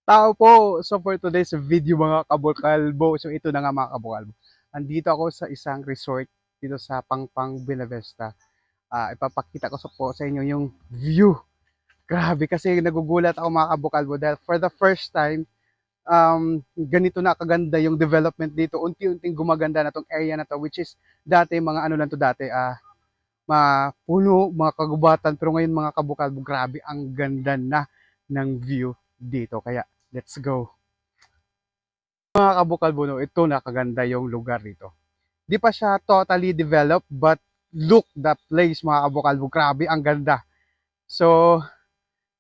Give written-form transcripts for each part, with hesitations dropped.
Tao po! So for today's video mga kabukalbo, so ito na nga mga kabukalbo. Andito ako sa isang resort dito sa Pangpang, Buenavista. Ipapakita ko po sa inyo yung view. Grabe kasi nagugulat ako mga kabukalbo dahil for the first time, ganito na kaganda yung development dito. Unti-unting gumaganda na tong area na to, which is dati mga ano lang to dati, mga puno, mga kagubatan. Pero ngayon mga kabukalbo, grabe ang ganda na ng view dito. Kaya let's go. Mga kabukal-buno, ito nakaganda yung lugar dito. Di pa siya totally developed, but look the place mga kabukal-bu. Grabe, ang ganda. So,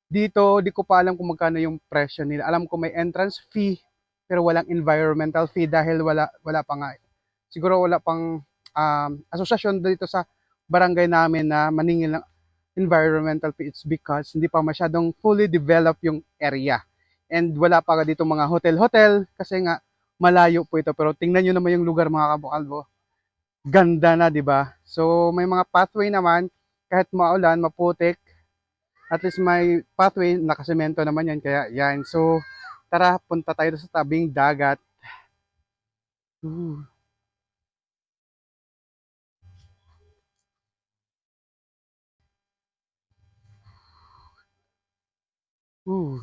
dito, di ko pa alam kung magkano yung presyo nila. Alam ko may entrance fee, pero walang environmental fee dahil wala pa nga. Siguro wala pang asosasyon dito sa barangay namin na maningil ng environmental fee. It's because hindi pa masyadong fully developed yung area. And wala pa dito mga hotel-hotel kasi nga malayo po ito. Pero tingnan nyo naman yung lugar mga kabukalbo. Ganda na, di ba? So may mga pathway naman kahit maulan, maputik. At least may pathway, nakasemento naman yan. Kaya yan. So tara, punta tayo sa tabing dagat. Ooh. Ooh.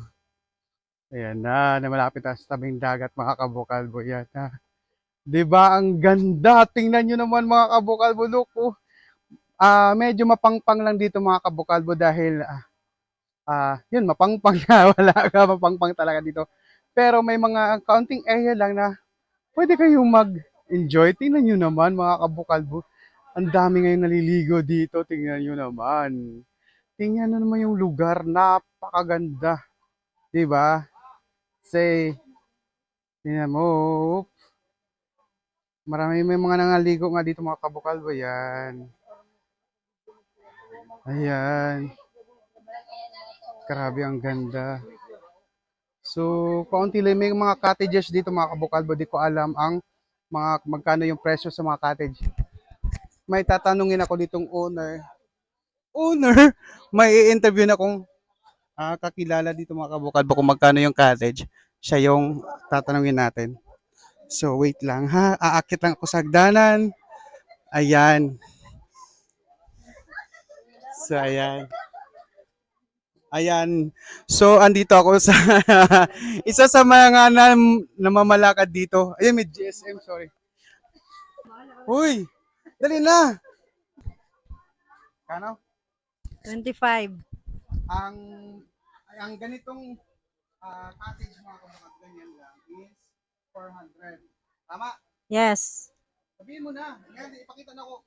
Ayan na malapit na sa tabing dagat mga kabukalbo. Yan na. 'Di ba ang ganda? Tingnan niyo naman mga kabukalbo, look. Oh. Medyo mapangpang lang dito mga kabukalbo dahil yun mapangpang na wala ka mapangpang talaga dito. Pero may mga kaunting area lang na pwede kayong mag-enjoy. Tingnan niyo naman mga kabukalbo. Ang dami ngayong naliligo dito. Tingnan niyo naman. Tingnan niyo naman yung lugar, napakaganda, 'di ba? Say, tingnan mo. Marami may mga nangaligo nga dito mga kabukalbo yan. Ayan. Grabe ang ganda. So, kaunti lang may mga cottages dito mga kabukalbo. Di ko alam ang mga magkano yung presyo sa mga cottage. May tatanungin ako ditong owner. Owner? May i-interview na akong kakilala dito mga kabukalbo kung magkano yung cottage. Siya yung tatanungin natin. So, wait lang ha. Aakit lang ako sa hagdanan. Ayan. So, ayan. Ayan. So, andito ako sa isa sa mga namamalakad dito. Ayun, may GSM, sorry. Uy, dali na. Kano? 25. Ang ang ganitong cottage mga kabakat ganyan lang is 400. Tama? Yes. Sabihin mo na. Yan, ipakita na ko.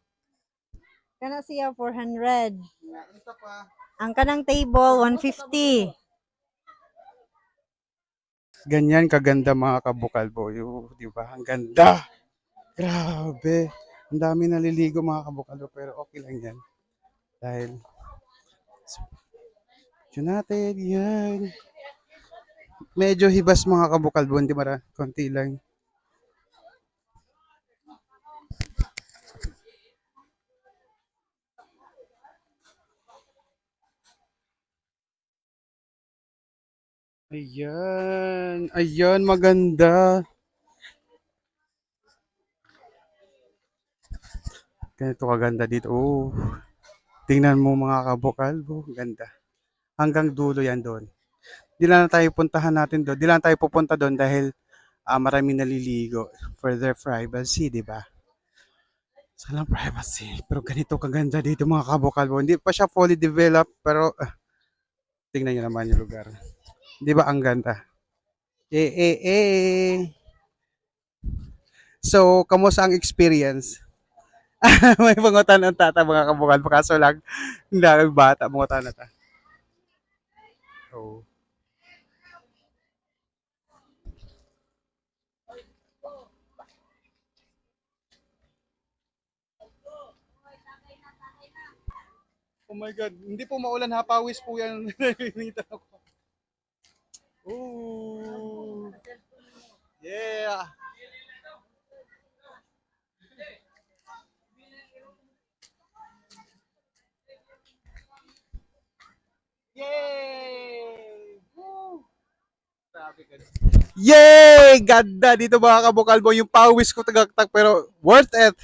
Kana siya 400. Yan, isa pa. Ang kanang table 150. Ganyan kaganda mga kabukalbo. Di ba? Ang ganda. Grabe. Ang dami naliligo mga kabukalbo pero okay lang yan. Dahil yun natin, yan. Medyo hibas mga kabukalbo, hindi konti lang. Ayan, ayan, maganda. Ganito kaganda dito. Oh, tingnan mo mga kabukalbo, ganda. Hanggang dulo yan doon. Di lang tayo puntahan natin doon. Di lang tayo pupunta doon dahil maraming naliligo for their privacy, di ba? Salang privacy. Pero ganito kaganda dito mga kabukalbo. Hindi pa siya fully developed pero tingnan niyo naman yung lugar. Di ba ang ganda? Eh, eh, eh. So, kamusta ang experience? May pangutan ng tata mga kabukalbo. Kaso lang, hindi bata pangutan na ta. Oh. Oh my God, hindi po maulan ha, pawis po yan. Nalilita ako. Ooh. Yeah. Yay! Woo! Yay! Ganda dito mga kabukalbo. Yung pawis ko tagaktak pero worth it.